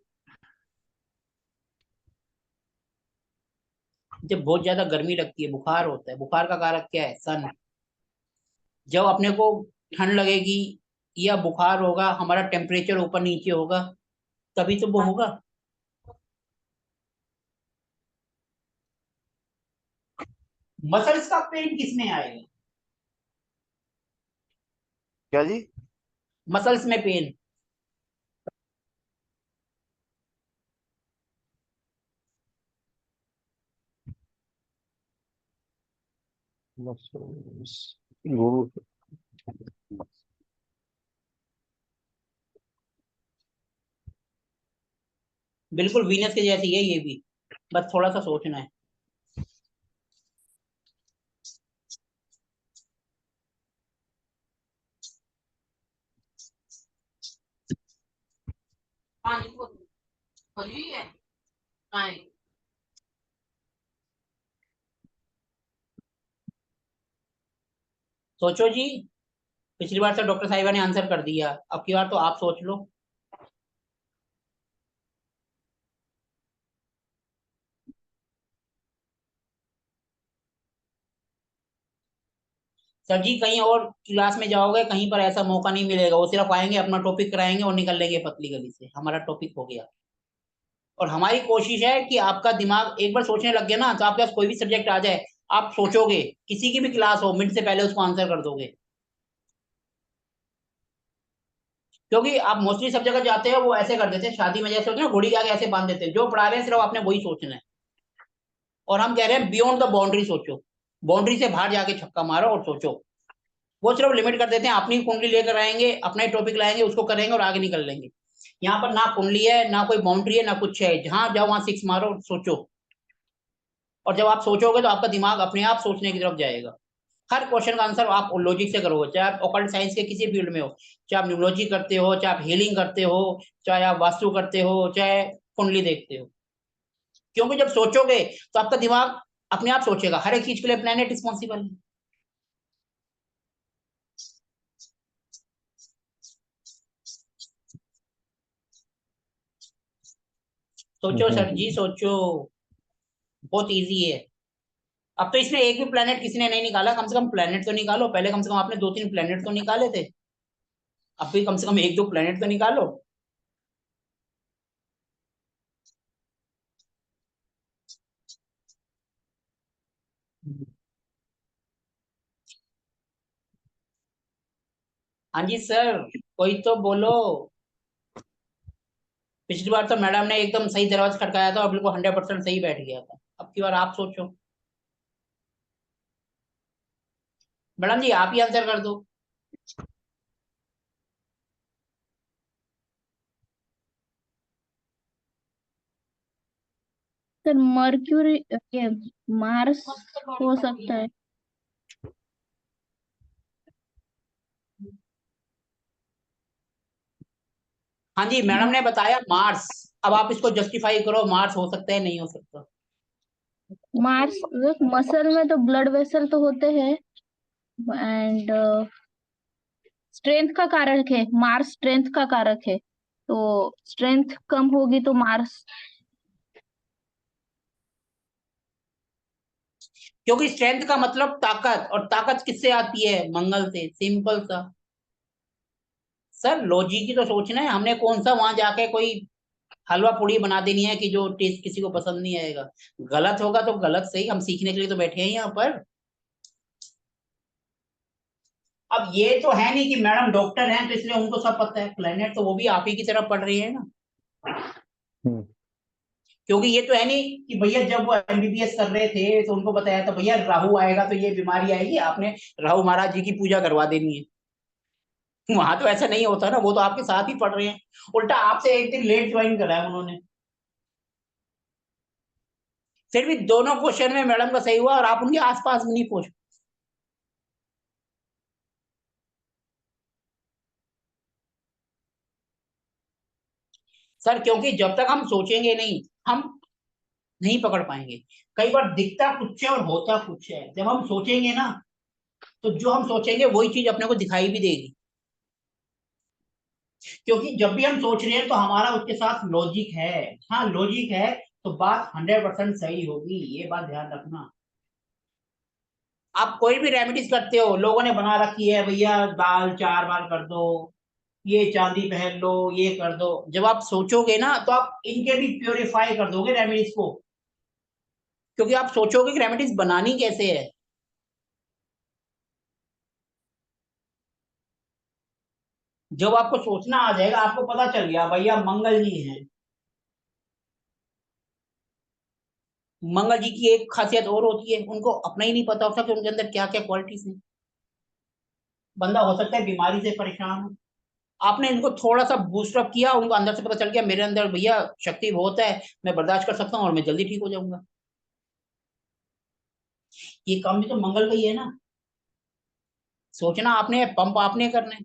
जब बहुत ज्यादा गर्मी लगती है, बुखार होता है। बुखार का कारक क्या है? सन। जब अपने को ठंड लगेगी या बुखार होगा, हमारा टेम्परेचर ऊपर नीचे होगा, तभी तो वो होगा। मसल्स का पेन किस में आएगा? क्या जी? मसल्स में पेन, गुरु। बिल्कुल वीनस के जैसी है ये भी, बस थोड़ा सा सोचना है। पानी को भरी है। हाँ। सोचो जी। पिछली बार तो डॉक्टर साहिबा ने आंसर कर दिया, अब की बार तो आप सोच लो। सर जी कहीं और क्लास में जाओगे, कहीं पर ऐसा मौका नहीं मिलेगा, वो सिर्फ आएंगे, अपना टॉपिक कराएंगे और निकल लेंगे पतली गली से, हमारा टॉपिक हो गया। और हमारी कोशिश है कि आपका दिमाग एक बार सोचने लग गया ना, तो आपके पास कोई भी सब्जेक्ट आ जाए, आप सोचोगे, किसी की भी क्लास हो, मिनट से पहले उसको आंसर कर दोगे। क्योंकि आप मोस्टली सब जगह जाते हो, वो ऐसे कर देते हैं, शादी में जैसे होते हैं ना, घोड़ी के आगे ऐसे बांध देते हैं, जो पढ़ा रहे हैं सिर्फ आपने वही सोचना है। और हम कह रहे हैं बियॉन्ड द बाउंड्री सोचो, बाउंड्री से बाहर जाके छक्का मारो और सोचो। वो सिर्फ लिमिट कर देते हैं, अपनी कुंडली लेकर आएंगे, अपना ही टॉपिक लाएंगे, उसको करेंगे और आगे निकल लेंगे। यहाँ पर ना कुंडली है, ना कोई बाउंड्री है, ना कुछ है, जहां जाओ वहां सिक्स मारो और सोचो। और जब आप सोचोगे तो आपका दिमाग अपने आप सोचने की तरफ जाएगा। हर क्वेश्चन का आंसर आप लॉजिक से करोगे, चाहे आप ऑकल्ट साइंस के किसी फील्ड में हो, चाहे आप न्यूमरोलॉजी करते हो, चाहे आप हीलिंग करते हो, चाहे आप वास्तु करते हो, चाहे कुंडली देखते हो। क्योंकि जब सोचोगे तो आपका दिमाग अपने आप सोचेगा, हर एक चीज के लिए प्लेनेट रिस्पॉन्सिबल है। सोचो सर जी, सोचो, बहुत इजी है। अब तो इसमें एक भी प्लेनेट किसी ने नहीं निकाला, कम से कम प्लेनेट तो निकालो, पहले कम से कम आपने 2-3 प्लेनेट तो निकाले थे, अब भी कम से कम 1-2 प्लेनेट तो निकालो। हाँ जी सर, कोई तो बोलो। पिछली बार तो मैडम ने एकदम सही दरवाजा खटकाया था और बिल्कुल 100% सही बैठ गया था, अब की बार आप सोचो। मैडम जी आप ही आंसर कर दो। सर मर्क्यूरी, ये मार्स हो सकता है। हाँ जी, मैडम ने बताया मार्स। अब आप इसको जस्टिफाई करो, मार्स हो सकता है नहीं हो सकता। मार्स, मसल में तो ब्लड वेसल तो होते हैं, एंड स्ट्रेंथ का कारक है, मार्स स्ट्रेंथ का कारक है, तो स्ट्रेंथ कम होगी तो मार्स। क्योंकि स्ट्रेंथ का मतलब ताकत, और ताकत किससे आती है? मंगल से, सिंपल सा। सर लॉजिक ही तो सोचना है, हमने कौन सा वहां जाके कोई हलवा पूड़ी बना देनी है कि जो टेस्ट किसी को पसंद नहीं आएगा। गलत होगा तो गलत सही, हम सीखने के लिए तो बैठे हैं यहाँ पर। अब ये तो है नहीं कि मैडम डॉक्टर हैं तो इसलिए उनको सब पता है, प्लेनेट तो वो भी आप ही की तरफ पढ़ रही है ना। हम्म। क्योंकि ये तो है नहीं कि भैया जब वो एमबीबीएस कर रहे थे तो उनको बताया था भैया राहु आएगा तो ये बीमारी आएगी, आपने राहु महाराज जी की पूजा करवा देनी है। वहां तो ऐसा नहीं होता ना, वो तो आपके साथ ही पढ़ रहे हैं, उल्टा आपसे एक दिन लेट ज्वाइन करा है उन्होंने। फिर भी दोनों क्वेश्चन में मैडम का सही हुआ और आप उनके आसपास भी नहीं पहुंच। सर क्योंकि जब तक हम सोचेंगे नहीं, हम नहीं पकड़ पाएंगे। कई बार दिखता कुछ है और होता कुछ है, जब हम सोचेंगे ना तो जो हम सोचेंगे वही चीज अपने को दिखाई भी देगी। क्योंकि जब भी हम सोच रहे हैं तो हमारा उसके साथ लॉजिक है। हाँ लॉजिक है तो बात 100% सही होगी, ये बात ध्यान रखना। आप कोई भी रेमेडीज करते हो, लोगों ने बना रखी है भैया दाल 4 बार कर दो, ये चांदी पहन लो, ये कर दो, जब आप सोचोगे ना तो आप इनके भी प्योरीफाई कर दोगे रेमेडीज को। क्योंकि आप सोचोगे कि रेमेडीज बनानी कैसे है। जब आपको सोचना आ जाएगा, आपको पता चल गया भैया मंगल जी हैं। मंगल जी की एक खासियत और होती है, उनको अपना ही नहीं पता होता कि उनके अंदर क्या क्या क्वालिटीज हैं। बंदा हो सकता है बीमारी से परेशान हो, आपने इनको थोड़ा सा बूस्टअप किया, उनको अंदर से पता चल गया मेरे अंदर भैया शक्ति बहुत है, मैं बर्दाश्त कर सकता हूँ और मैं जल्दी ठीक हो जाऊंगा। ये काम भी तो मंगल का ही है ना। सोचना आपने, पंप आपने करना है।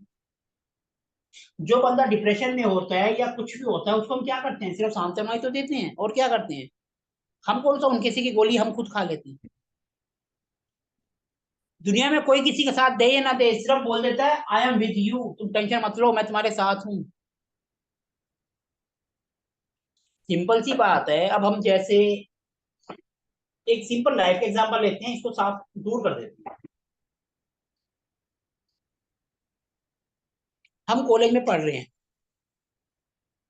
जो बंदा डिप्रेशन में होता है या कुछ भी होता है उसको हम क्या करते हैं? सिर्फ सांत्वना ही तो देते हैं, और क्या करते हैं? हम कौन सा उन किसी की गोली हम खुद खा लेते हैं? दुनिया में कोई किसी के साथ दे या ना दे, सिर्फ बोल देता है आई एम विद यू, तुम टेंशन मत लो, मैं तुम्हारे साथ हूँ। सिंपल सी बात है। अब हम जैसे एक सिंपल लाइफ का एग्जांपल लेते हैं, इसको साफ दूर कर देते हैं। हम कॉलेज में पढ़ रहे हैं,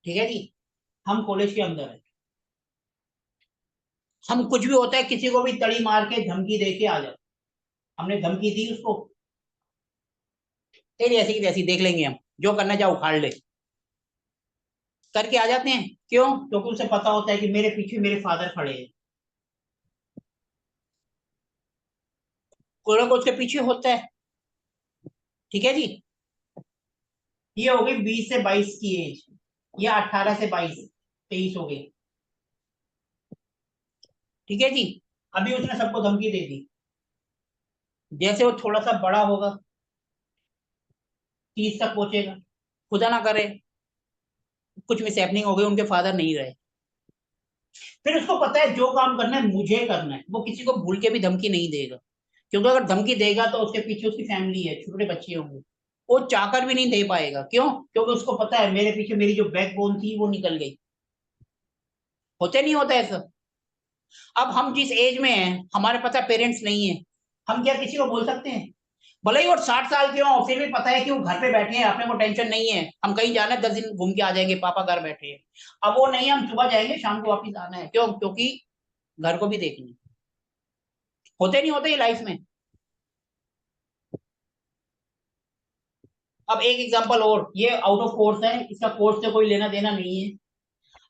ठीक है जी, हम कॉलेज के अंदर है, हम कुछ भी होता है किसी को भी तड़ी मार के धमकी दे के आ जाते। हमने धमकी दी उसको, तेरी ऐसी की तैसी देख लेंगे हम, जो करना चाहे उखाड़ ले, करके आ जाते हैं। क्यों? क्योंकि उसे पता होता है कि मेरे पीछे मेरे फादर खड़े हैं। कोई ना कोई उसके पीछे होता है, ठीक है जी। ये हो गई 20 से 22 की एज, या 18 से 22, 23 हो गई, ठीक है जी। अभी उसने सबको धमकी दे दी, जैसे वो थोड़ा सा बड़ा होगा, 30 तक पहुंचेगा, खुदा ना करे कुछ मिस हैपनिंग हो गई, उनके फादर नहीं रहे, फिर उसको पता है जो काम करना है मुझे करना है, वो किसी को भूल के भी धमकी नहीं देगा। क्योंकि अगर धमकी देगा तो उसके पीछे उसकी फैमिली है, छोटे बच्चे होंगे, वो चाहकर भी नहीं दे पाएगा। क्यों? क्योंकि उसको पता है मेरे पीछे मेरी जो बैकबोन थी वो निकल गई। होते नहीं होता ऐसा? अब हम जिस एज में हैं, हमारे पास पेरेंट्स नहीं है, हम क्या किसी को बोल सकते हैं? भले ही वो 60 साल के हो, फिर भी पता है कि वो घर पे बैठे हैं, अपने को टेंशन नहीं है, हम कहीं जाना है 10 दिन घूम के आ जाएंगे, पापा घर बैठे हैं। अब वो नहीं, हम सुबह जाएंगे, शाम को वापिस आना है। क्यों? क्योंकि घर को भी देखना है। होते नहीं होते ये लाइफ में। अब एक एग्जांपल और, ये आउट ऑफ कोर्स है, इसका कोर्स से कोई लेना देना नहीं है।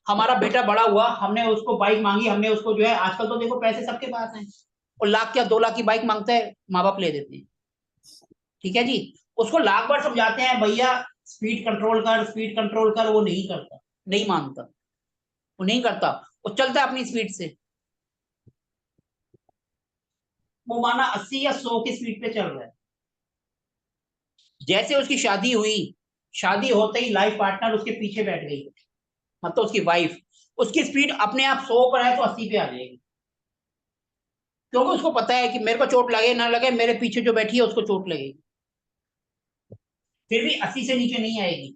हमारा बेटा बड़ा हुआ, हमने उसको बाइक मांगी, हमने उसको जो है, आजकल तो देखो पैसे सबके पास हैं, और लाख क्या 2 लाख की बाइक मांगता है, माँ बाप ले देते हैं। ठीक है जी, उसको लाख बार समझाते हैं, भैया स्पीड कंट्रोल कर, स्पीड कंट्रोल कर, वो नहीं करता, नहीं मानता, वो नहीं करता, वो चलता है अपनी स्पीड से। वो माना 80 या 100 की स्पीड पे चल रहा है। जैसे उसकी शादी हुई, शादी होते ही लाइफ पार्टनर उसके पीछे बैठ गई, मतलब उसकी वाइफ, उसकी स्पीड अपने आप 100 पर है तो 80 पे आ जाएगी, क्योंकि उसको पता है कि मेरे को चोट लगे ना लगे, मेरे पीछे जो बैठी है उसको चोट लगेगी, फिर भी 80 से नीचे नहीं आएगी।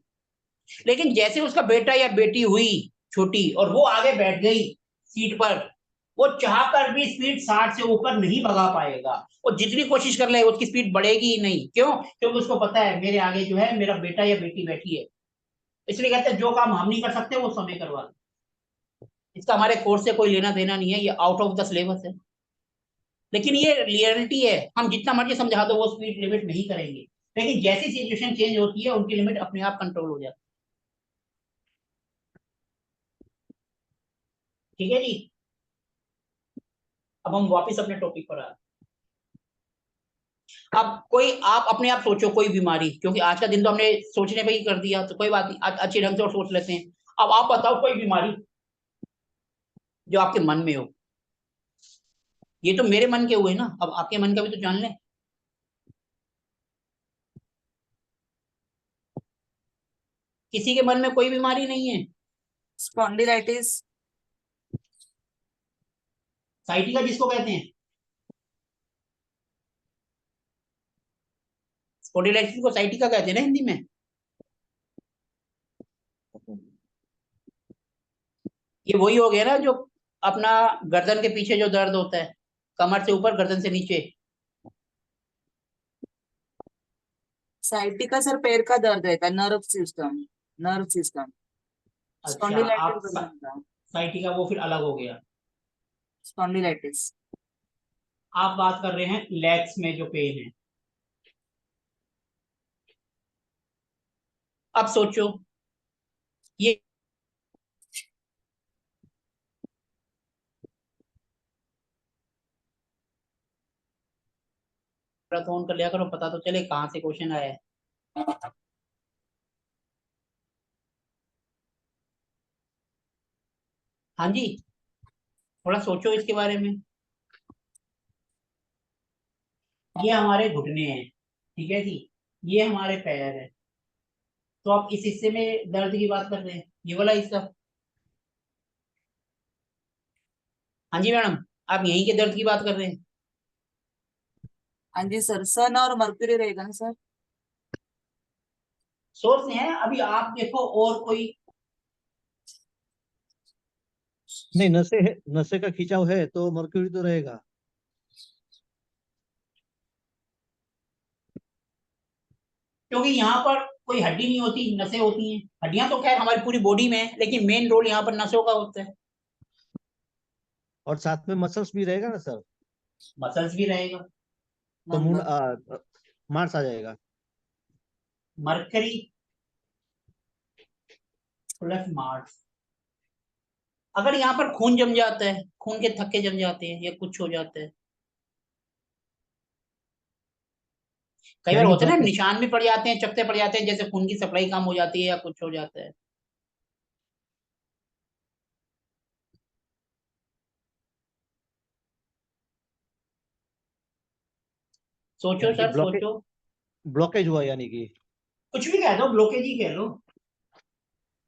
लेकिन जैसे उसका बेटा या बेटी हुई छोटी, और वो आगे बैठ गई सीट पर, वो चाह कर भी स्पीड 60 से ऊपर नहीं भगा पाएगा। वो जितनी कोशिश कर ले, उसकी स्पीड बढ़ेगी ही नहीं। क्यों? क्योंकि उसको पता है मेरे आगे जो है मेरा बेटा या बेटी बैठी है। इसलिए कहते हैं जो काम हम नहीं कर सकते वो समय करवा लो। इसका हमारे कोर्स से कोई लेना देना नहीं है, ये आउट ऑफ द सिलेबस है। लेकिन ये रियलिटी है, हम जितना मर्जी समझा दो वो स्पीड लिमिट नहीं करेंगे, लेकिन जैसी सिचुएशन चेंज होती है उनकी लिमिट अपने आप कंट्रोल हो जाती है। ठीक है जी, अब हम वापस अपने टॉपिक पर आ रहे हैं। अब कोई, आप अपने आप सोचो कोई बीमारी, क्योंकि आज का दिन तो हमने सोचने पे ही कर दिया, तो कोई बात नहीं, आज अच्छे ढंग से और सोच लेते हैं। अब आप बताओ कोई बीमारी जो आपके मन में हो। ये तो मेरे मन के हुए ना, अब आपके मन का भी तो जान लें। किसी के मन में कोई बीमारी नहीं है? स्पॉन्डिलाइटिस। साइटिका जिसको कहते हैं, स्पॉन्डिलाइटिस को साइटिका कहते हैं ना हिंदी में। ये वही हो गया ना जो अपना गर्दन के पीछे जो दर्द होता है, कमर से ऊपर गर्दन से नीचे। साइटिका सर पैर का दर्द रहता है, नर्व सिस्टम, नर्व सिस्टम। अच्छा, स्पॉन्डिलाइटिस आप बनता है, साइटिका वो फिर अलग हो गया। स्पॉन्डिलाइटिस। आप बात कर रहे हैं लेग्स में जो पेन है। अब सोचो, ये फोन कर लिया करो, पता तो चले कहाँ से क्वेश्चन आया है। हाँ जी, थोड़ा सोचो इसके बारे में। ये हमारे घुटने हैं, ठीक है जी, ये हमारे पैर है। तो आप इस हिस्से में दर्द की बात कर रहे हैं, ये वाला हिस्सा। हाँ जी मैडम, आप यहीं के दर्द की बात कर रहे हैं। हाँ जी सर, सन और मर्क्यूरी रहेगा ना सर। सोर्स है, अभी आप देखो और कोई। नहीं, नशे है, नशे का खिंचाव है तो मर्क्यूरी तो रहेगा। क्योंकि यहाँ पर कोई हड्डी नहीं होती, नसें होती हैं। हड्डियां तो खैर हमारी पूरी बॉडी में है, लेकिन मेन रोल यहाँ पर नसों का होता है। और साथ में मसल्स भी रहेगा ना सर, मसल्स भी रहेगा। तो मून नंबर। मार्स आ जाएगा। Mercury plus Mars. अगर यहाँ पर खून जम जाता है, खून के थक्के जम जाते हैं या कुछ हो जाता है, कई बार यानी कि होता है ना, ब्लड, निशान भी पड़ जाते हैं, चकते पड़ जाते हैं, जैसे खून की सप्लाई कम हो जाती है या कुछ हो जाता है। सोचो यानी कि सर, ब्लॉकेज, सोचो। ब्लॉकेज हुआ यानी कि। कुछ भी कह दो, ब्लॉकेज ही कह लो,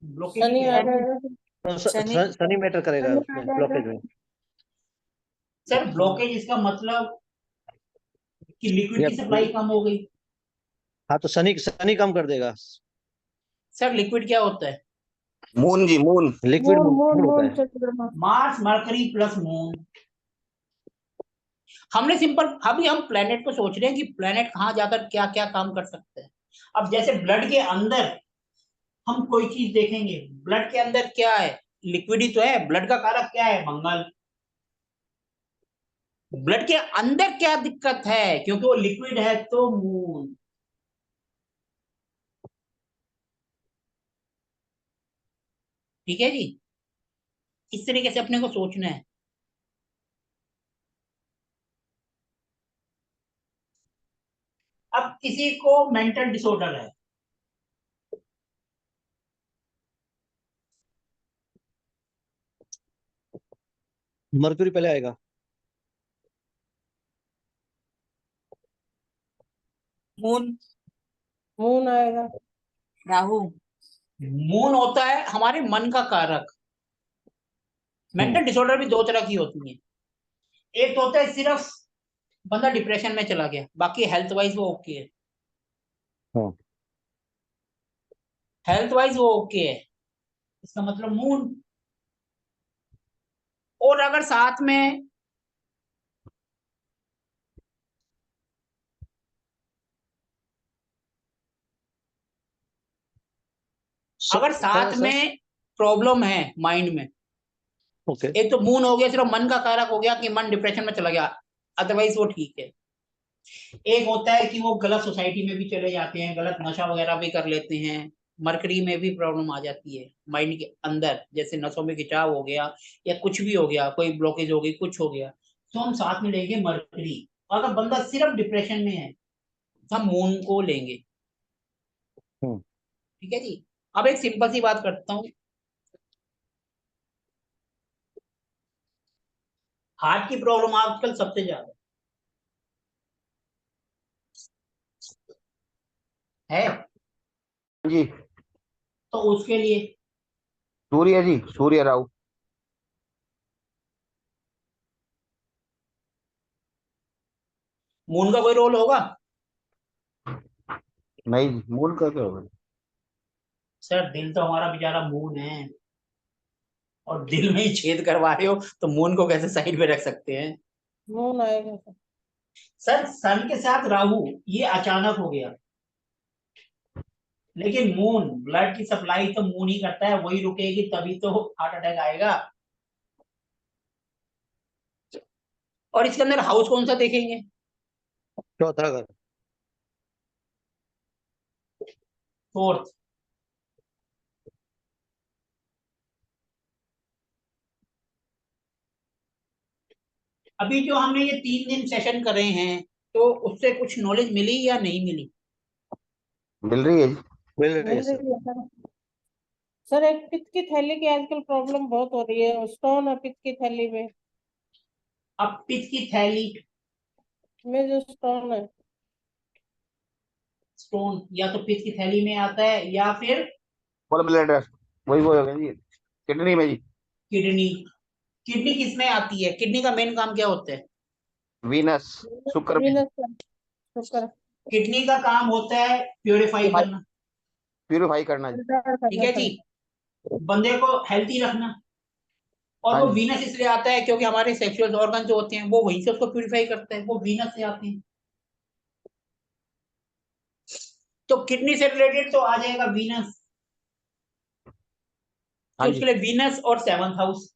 ब्लॉकेज ही शनि कह आ दो। जाएगा। तो शनि। शनि मैटर करेगा शनि आ उसमें, जाएगा। ब्लॉकेज में। सर ब्लॉकेज इसका मतलब कि लिक्विड या की सप्लाई कम हो गई। हाँ, तो शनि शनि कम कर देगा। सर लिक्विड क्या होता है? मून जी, moon. Liquid moon moon mood होता मून है। चंद्रमा। Mars Mercury plus moon. हमने सिंपल अभी हम प्लेनेट को सोच रहे हैं कि प्लेनेट कहाँ जाकर क्या क्या काम कर सकते हैं। अब जैसे ब्लड के अंदर हम कोई चीज देखेंगे, ब्लड के अंदर क्या है, लिक्विड ही तो है। ब्लड का कारक क्या है, मंगल। ब्लड के अंदर क्या दिक्कत है, क्योंकि वो लिक्विड है, तो मून। ठीक है जी, इस तरीके से अपने को सोचना है। अब किसी को मेंटल डिसऑर्डर है, मर्क्यूरी पहले आएगा। मून। मून आएगा। राहु। मून होता है हमारे मन का कारक। मेंटल डिसऑर्डर भी दो तरह की होती है। एक तो होता है सिर्फ बंदा डिप्रेशन में चला गया, बाकी हेल्थ वाइज वो ओके है। हाँ। हेल्थ वाइज वो ओके है, इसका मतलब मून। और अगर साथ में अगर साथ सर में प्रॉब्लम है माइंड में, ओके। एक तो मून हो गया, सिर्फ मन का कारक हो गया कि मन डिप्रेशन में चला गया, अदरवाइज वो ठीक है। एक होता है कि वो गलत सोसाइटी में भी चले जाते हैं, गलत नशा वगैरह भी कर लेते हैं। मरकरी में भी प्रॉब्लम आ जाती है माइंड के अंदर, जैसे नसों में खिंचाव हो गया या कुछ भी हो गया, कोई ब्लॉकेज हो गई, कुछ हो गया, तो हम साथ में लेंगे मरकरी। अगर बंदा सिर्फ डिप्रेशन में है तो हम मून को लेंगे। हम्म। ठीक है जी। अब एक सिंपल सी बात करता हूँ, हार्ट की प्रॉब्लम आजकल सबसे ज्यादा है, जी। तो उसके लिए सूर्य जी, सूर्य राहु। मून का कोई रोल होगा? नहीं जी, मून का क्या होगा? सर दिल तो हमारा बेचारा मून है, और दिल में ही छेद करवा रहे हो, तो मून को कैसे साइड में रख सकते हैं? मून आएगा सर। सर सन के साथ राहु, ये अचानक हो गया, लेकिन मून, ब्लड की सप्लाई तो मून ही करता है, वही रुकेगी तभी तो हार्ट अटैक आएगा। और इसके अंदर हाउस कौन सा देखेंगे? चौथा घर। फोर्थ। अभी जो हमने ये 3 दिन सेशन करे हैं, तो उससे कुछ नॉलेज मिली या नहीं मिली? मिल रही है जी। मिल रही है मिल सर। रही है सर। सर एक पित्त की थैली की आजकल प्रॉब्लम बहुत हो रही है, स्टोन है पित्त की थैली अब पित्त की थैली, में जो स्टोन है। स्टोन या तो पित्त की थैली में आता है या फिर गॉल ब्लैडर, वही वो होगा जी, किडनी में जी। किडनी। किडनी किस में आती है? किडनी का मेन काम क्या होता है? वीनस, शुक्र में। वीनस का शुक्र। किडनी का काम होता है प्योरीफाई प्यूरिफाई, करना। प्यूरिफाई करना जी। फिल्टर ठीक करना है जी, सर। बंदे को हेल्थी रखना। और हाँ वो जी। वीनस इसलिए आता है क्योंकि हमारे सेक्सुअल ऑर्गन जो होते हैं वो वहीं से उसको प्यूरिफाई करते हैं, वो वीनस से आते हैं। तो किडनी से रिलेटेड तो आ जाएगा वीनस, हाँ कि जी। उसके लिए वीनस और 7th हाउस।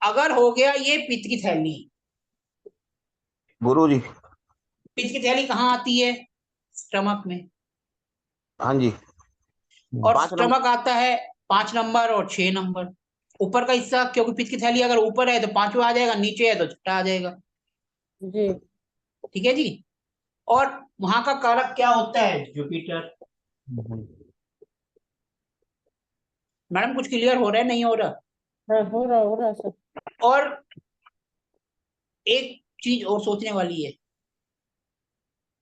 अगर हो गया ये पित्त की थैली, गुरु जी। पित्त की थैली कहाँ आती है? स्टमक में। हाँ जी। और 5 नंबर। स्टमक आता है 5 नंबर और 6 नंबर, ऊपर का हिस्सा, क्योंकि पित्त की थैली अगर ऊपर है तो पांचवा आ जाएगा, नीचे है तो छठा आ जाएगा। जी। ठीक है जी। और वहां का कारक क्या होता है? जुपिटर। मैडम कुछ क्लियर हो रहा है, नहीं हो रहा? हाँ हो रहा सर। और एक चीज और सोचने वाली है,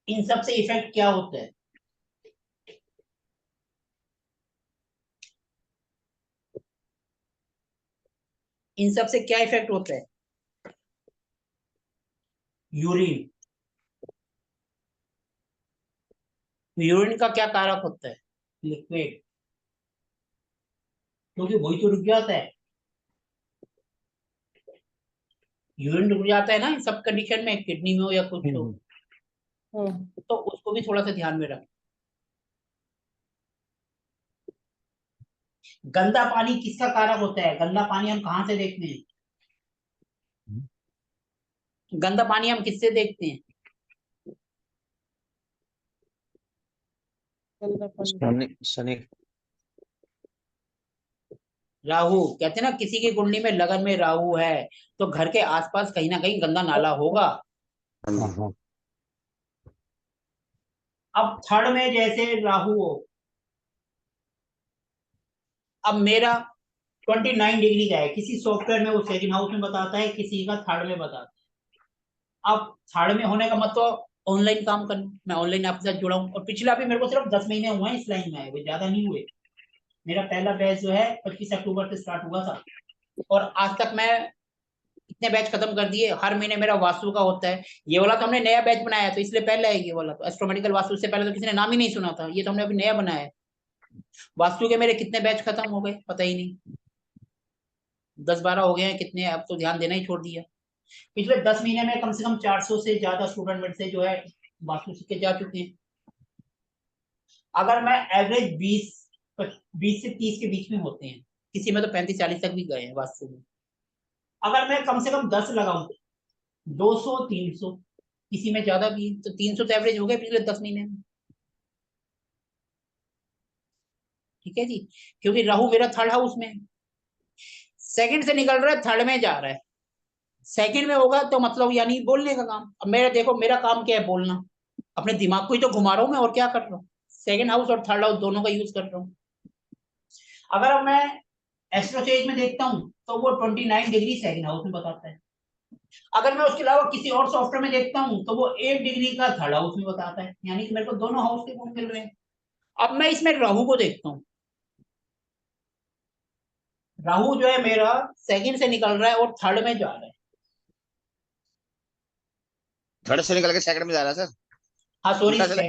इन सब से इफेक्ट क्या होता है? इन सब से क्या इफेक्ट होता है? यूरिन। यूरिन का क्या कारक होता है? लिक्विड। क्योंकि वही तो रुक जाता है, यूरिन रुक जाता है ना सब कंडीशन में, किडनी में हो या कुछ हो, तो उसको भी थोड़ा सा ध्यान में रखें। गंदा पानी किसका कारक होता है? गंदा पानी हम कहाँ से देखते हैं? गंदा पानी हम किससे देखते हैं? शनि शनि राहु, कहते हैं ना किसी की कुंडली में लगन में राहु है तो घर के आसपास कहीं ना कहीं गंदा नाला होगा। हाँ हाँ जी। हाँ अब थर्ड में जैसे राहु हो, अब मेरा 29 डिग्री का है, किसी सॉफ्टवेयर में वो सेकंड हाउस में बताता है, किसी का थर्ड में बताता है। अब थर्ड में होने का मतलब ऑनलाइन काम करना, मैं ऑनलाइन आपके साथ जुड़ा हूँ, और पिछला भी मेरे को सिर्फ 10 महीने हुए हैं इस लाइन में आए हुए, ज्यादा नहीं हुए। मेरा पहला बैच जो है 25 अक्टूबर से स्टार्ट हुआ था, और आज तक मैं इतने बैच खत्म कर दिए। हर महीने मेरा वास्तु का होता है। ये वाला तो हमने नया बैच बनाया, तो इसलिए पहले है ये वाला, तो एस्ट्रोमेडिकल वास्तु से पहले तो किसी ने नाम ही नहीं सुना था, ये तो हमने अभी नया बनाया है। वास्तु के मेरे कितने बैच खत्म हो गए पता ही नहीं, 10-12 हो गए हैं कितने, अब तो ध्यान देना ही छोड़ दिया। पिछले 10 महीने में कम से कम 400 से ज्यादा स्टूडेंट मेरे से जो है वास्तु सीख के जा चुके हैं। अगर मैं एवरेज 20 से 30 के बीच में होते हैं, किसी में तो 35-40 तक भी गए हैं वास्तु में। अगर मैं कम से कम 10 लगाऊं, 200-300, किसी में ज्यादा भी, तो 300 तो एवरेज हो गए पिछले 10 महीने में। ठीक है जी, क्योंकि राहु मेरा थर्ड हाउस में है, सेकंड से निकल रहा है, थर्ड में जा रहा है। सेकंड में होगा तो मतलब यानी बोलने का काम। अब मेरा देखो, मेरा काम क्या है? बोलना। अपने दिमाग को ही तो घुमा रहा हूं मैं, और क्या कर रहा हूँ? सेकंड हाउस और थर्ड हाउस दोनों का यूज कर रहा हूँ। अगर मैं एस्ट्रोचेज में देखता हूँ तो वो 29 डिग्री सेकंड हाउस में बताता है। अगर मैं उसके अलावा किसी और सॉफ्टवेयर में देखता हूँ तो वो 1 डिग्री का थर्ड हाउस में बताता है, यानी कि मेरे को दोनों हाउस के गुण मिल रहे हैं। अब मैं इसमें राहु को देखता हूँ, राहु जो है मेरा सेकंड से निकल रहा है और थर्ड में जा रहा है। थर्ड से निकल के सेकंड में जा रहा है सर। हाँ सॉरी, उल्टा चला।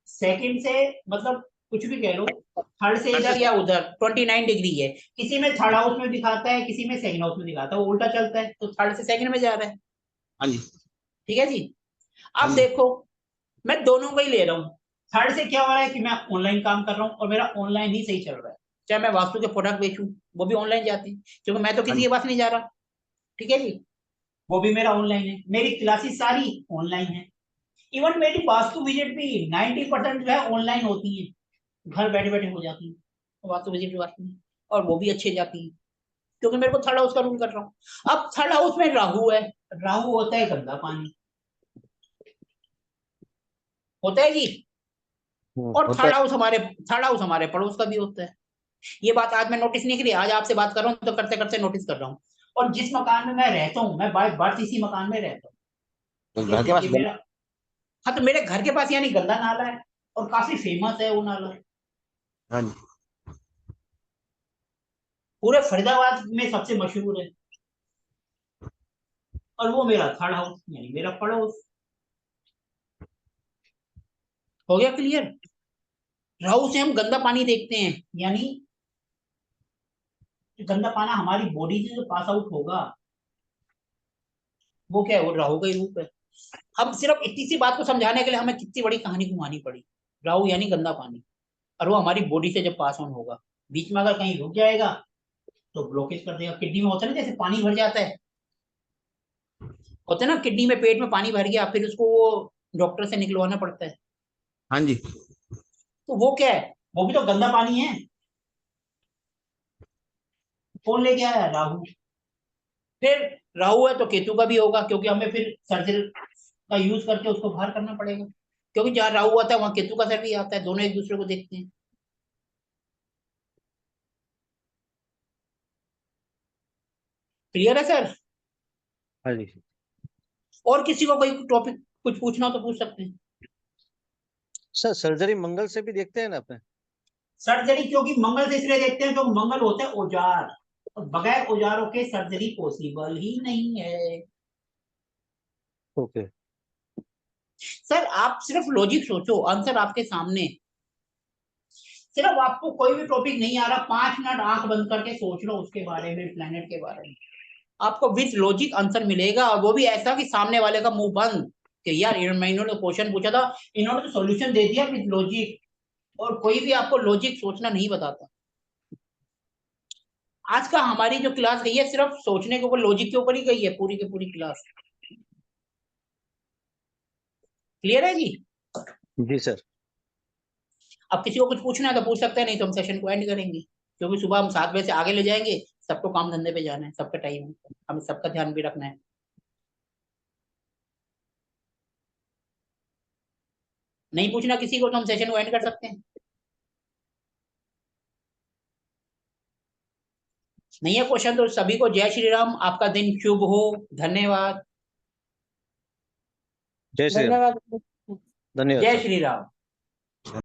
सेकंड से मतलब कुछ भी कह लो, थर्ड से थर्ड इधर से। या उधर 29 डिग्री है। किसी में थर्ड हाउस में दिखाता है, किसी में सेकंड हाउस में दिखाता है, वो उल्टा चलता है, तो थर्ड से सेकंड में जा रहा है। हाँ जी। ठीक है जी। हाँ अब जी। देखो, मैं दोनों का ही ले रहा हूँ। थर्ड से क्या हो रहा है कि मैं ऑनलाइन काम कर रहा हूँ और मेरा ऑनलाइन ही सही चल रहा है, चाहे मैं वास्तु के प्रोडक्ट बेचूं वो भी ऑनलाइन जाते हैं, क्योंकि मैं तो हाँ किसी जी। के पास नहीं जा रहा। ठीक है जी, वो भी मेरा ऑनलाइन है, मेरी क्लासेस सारी ऑनलाइन है। इवन मेरी वास्तु विजिट भी 90% जो है ऑनलाइन होती है, घर बैठे बैठे हो जाती है वास्तु विजिट वास्तु में, और वो भी अच्छे जाती है, क्योंकि मेरे को थर्ड हाउस का रूल कर रहा हूँ। अब थर्ड हाउस में राहु है, राहु होता है गंदा पानी, होता है जी। और होता है। थर्ड हाउस हमारे पड़ोस का भी होता है। ये बात आज मैं नोटिस नहीं करी, आज आपसे बात कर रहा हूँ तो करते करते नोटिस कर रहा हूँ। और जिस मकान में मैं रहता हूँ, मैं बाय बर्थ इसी मकान में रहता हूँ। तो घर जैसे के पास ये मेरा, हाँ तो मेरे घर के पास यानी गंदा नाला है, और काफी फेमस है वो नाला, हाँ जी। पूरे फरीदाबाद में सबसे मशहूर है, और वो मेरा थर्ड हाउस यानी मेरा पड़ोस। हो गया क्लियर? राहु से हम गंदा पानी देखते हैं, यानी गंदा पाना हमारी बॉडी से जो पास आउट होगा वो क्या है? वो राहु का ही रूप है। हम सिर्फ इतनी सी बात को समझाने के लिए हमें कितनी बड़ी कहानी घुमानी पड़ी। राहु यानी गंदा पानी, और वो हमारी बॉडी से जब पास ऑन होगा, बीच में अगर कहीं रुक जाएगा तो ब्लॉकेज कर देगा। किडनी में होता है ना, जैसे पानी भर जाता है, होता है ना किडनी में, पेट में पानी भर गया, फिर उसको वो डॉक्टर से निकलवाना पड़ता है, हाँ जी। तो वो क्या है? वो भी तो गंदा पानी है। कौन लेके आया? राहु। फिर राहु है तो केतु का भी होगा, क्योंकि हमें फिर सर्जरी का यूज करके उसको बाहर करना पड़ेगा, क्योंकि जहाँ राहु आता है वहां केतु का असर भी आता है, दोनों एक दूसरे को देखते हैं। क्लियर है सर? हाँ जी और किसी को कोई टॉपिक कुछ पूछना हो तो पूछ सकते हैं। सर, सर्जरी मंगल से भी देखते हैं ना अपने? सर्जरी क्योंकि मंगल से इसलिए देखते हैं, क्योंकि मंगल होते हैं औजार, और बगैर औजारों के सर्जरी पॉसिबल ही नहीं है। ओके। सर आप सिर्फ लॉजिक सोचो, आंसर आपके सामने। सिर्फ आपको कोई भी टॉपिक नहीं आ रहा, 5 मिनट आंख बंद करके सोच लो उसके बारे में, प्लेनेट के बारे में, आपको विद लॉजिक आंसर मिलेगा। और वो भी ऐसा कि सामने वाले का मुंह बंद कि यार इन्होंने क्वेश्चन पूछा था, इन्होंने तो सॉल्यूशन दे दिया विद लॉजिक। और कोई भी आपको लॉजिक सोचना नहीं बताता। आज का हमारी जो क्लास गई है सिर्फ सोचने के ऊपर, लॉजिक के ऊपर ही गई है पूरी की पूरी क्लास। क्लियर है जी? जी सर। अब किसी को कुछ पूछना है तो पूछ सकते हैं, नहीं तो हम सेशन को एंड करेंगे, क्योंकि सुबह हम 7 बजे से आगे ले जाएंगे। सबको काम धंधे पे जाना है, सबका टाइम है, हमें सबका ध्यान भी रखना है। नहीं पूछना किसी को तो हम सेशन को एंड कर सकते हैं। नहीं है क्वेश्चन तो सभी को जय श्री राम, आपका दिन शुभ हो। धन्यवाद। जय श्री राम। धन्यवाद। धन्यवाद जय सर। श्री राम।